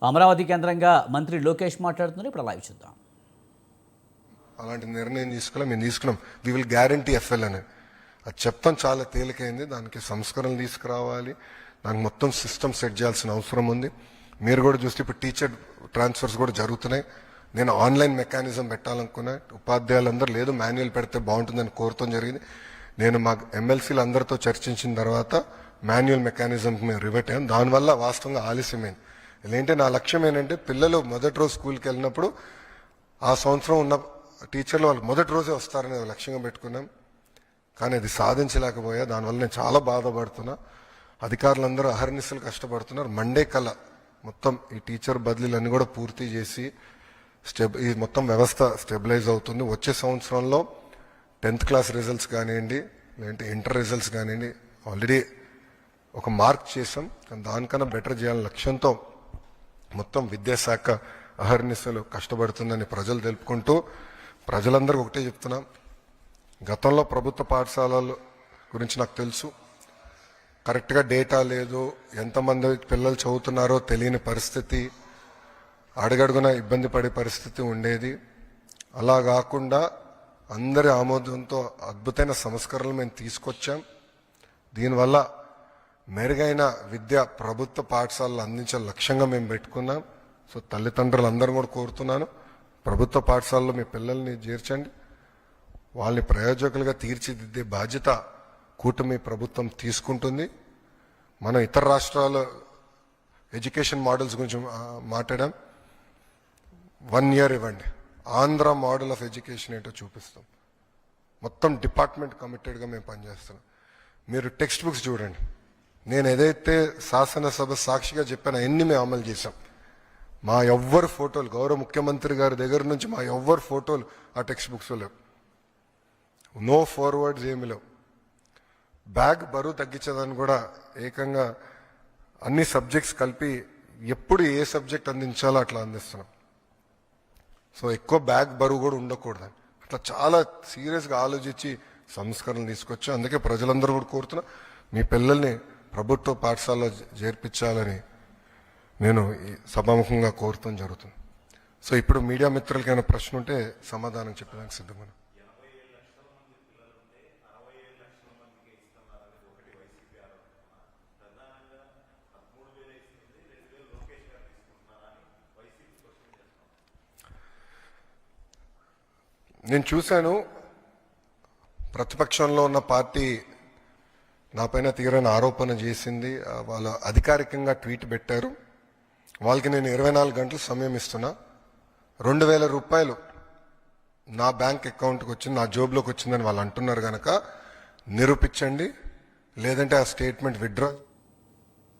అమరావతి కేంద్రంగా మంత్రి లోకేష్ మాట్లాడుతున్నారు. ఇప్పుడు లైవ్ చూద్దాం. అలాంటి నిర్ణయం మేము తీసుకున్నాం. వి విల్ గ్యారంటీ ఎఫ్ఎల్ అని. అది చెప్తాం చాలా తేలికైంది. దానికి సంస్కరణలు తీసుకురావాలి, దానికి మొత్తం సిస్టమ్ సెట్ చేయాల్సిన అవసరం ఉంది. మీరు కూడా చూస్తే ఇప్పుడు టీచర్ ట్రాన్స్ఫర్స్ కూడా జరుగుతున్నాయి. నేను ఆన్లైన్ మెకానిజం పెట్టాలనుకున్నా, ఉపాధ్యాయులందరూ లేదు మాన్యువల్ పెడితే బాగుంటుందని కోరుతాం జరిగింది. నేను మా ఎమ్మెల్సీలు అందరితో చర్చించిన తర్వాత మాన్యువల్ మెకానిజంకి మేము రివర్ట్ అయ్యాం. దానివల్ల వాస్తవంగా ఆలస్యమైంది. ఏంటంటే నా లక్ష్యం ఏంటంటే పిల్లలు మొదటి రోజు స్కూల్కి వెళ్ళినప్పుడు ఆ సంవత్సరం ఉన్న టీచర్లు వాళ్ళు మొదటి రోజే వస్తారని లక్ష్యంగా పెట్టుకున్నాం. కానీ అది సాధించలేకపోయా. దానివల్ల నేను చాలా బాధపడుతున్నా. అధికారులందరూ అహర్నిశలు కష్టపడుతున్నారు. మండే కల్లా మొత్తం ఈ టీచర్ బదిలీలన్నీ కూడా పూర్తి చేసి ఈ మొత్తం వ్యవస్థ స్టెబిలైజ్ అవుతుంది. వచ్చే సంవత్సరంలో 10th క్లాస్ రిజల్ట్స్ కానివ్వండి, లేదంటే ఇంటర్ రిజల్ట్స్ కానివ్వండి, ఆల్రెడీ ఒక మార్క్ చేసాం. కానీ దానికన్నా బెటర్ చేయాలని లక్ష్యంతో మొత్తం విద్యాశాఖ అహర్నిశలు కష్టపడుతుందని ప్రజలు తెలుపుకుంటూ, ప్రజలందరికీ ఒకటే చెప్తున్నాం. గతంలో ప్రభుత్వ పాఠశాలల గురించి నాకు తెలుసు. కరెక్ట్గా డేటా లేదు, ఎంతమంది పిల్లలు చదువుతున్నారో తెలియని పరిస్థితి, అడుగడుగున ఇబ్బంది పడే పరిస్థితి ఉండేది. అలా కాకుండా అందరి ఆమోదంతో అద్భుతమైన సంస్కరణలు మేము తీసుకొచ్చాం. దీనివల్ల మెరుగైన విద్య ప్రభుత్వ పాఠశాలలు అందించే లక్ష్యంగా మేము పెట్టుకున్నాం. సో తల్లిదండ్రులు అందరూ కూడా కోరుతున్నాను, ప్రభుత్వ పాఠశాలలో మీ పిల్లల్ని చేర్చండి. వాళ్ళని ప్రయోజకులుగా తీర్చిదిద్దే బాధ్యత కూటమి ప్రభుత్వం తీసుకుంటుంది. మనం ఇతర రాష్ట్రాల ఎడ్యుకేషన్ మోడల్స్ గురించి మాట్లాడాం. 1 year ఇవ్వండి, ఆంధ్ర మోడల్ ఆఫ్ ఎడ్యుకేషన్ ఏంటో చూపిస్తాం. మొత్తం డిపార్ట్మెంట్ కమిటెడ్గా మేము పనిచేస్తున్నాం. మీరు టెక్స్ట్ బుక్స్ చూడండి. నేను ఏదైతే శాసనసభ సాక్షిగా చెప్పానో అన్ని మేము అమలు చేశాం. మా ఎవ్వరు ఫోటోలు, గౌరవ ముఖ్యమంత్రి గారి దగ్గర నుంచి మా ఎవ్వరు ఫోటోలు ఆ టెక్స్ట్ బుక్స్లో లేవు. నో ఫార్వర్డ్స్ ఏమి లేవు. బ్యాగ్ బరువు తగ్గించదని కూడా ఏకంగా అన్ని సబ్జెక్ట్స్ కలిపి ఎప్పుడు ఏ సబ్జెక్ట్ అందించాలో అట్లా అందిస్తున్నాం. సో ఎక్కువ బ్యాగ్ బరువు కూడా ఉండకూడదని అట్లా చాలా సీరియస్గా ఆలోచించి సంస్కరణలు తీసుకొచ్చాం. అందుకే ప్రజలందరూ కూడా కోరుతున్నా, మీ పిల్లల్ని ప్రభుత్వ పాఠశాలలో చేర్పించాలని నేను సభాముఖంగా కోరుతాం జరుగుతుంది. సో ఇప్పుడు మీడియా మిత్రులకైనా ప్రశ్న ఉంటే సమాధానం చెప్పడానికి సిద్ధంగా. నేను చూశాను, ప్రతిపక్షంలో ఉన్న పార్టీ నాపైన తీరని ఆరోపణ చేసింది. వాళ్ళు అధికారికంగా ట్వీట్ పెట్టారు. వాళ్ళకి నేను 24 గంటలు సమయం ఇస్తున్నా. 2,000 రూపాయలు నా బ్యాంక్ అకౌంట్కి వచ్చింది, నా జోబులోకి వచ్చిందని వాళ్ళు అంటున్నారు కనుక నిరూపించండి, లేదంటే ఆ స్టేట్మెంట్ విత్డ్రా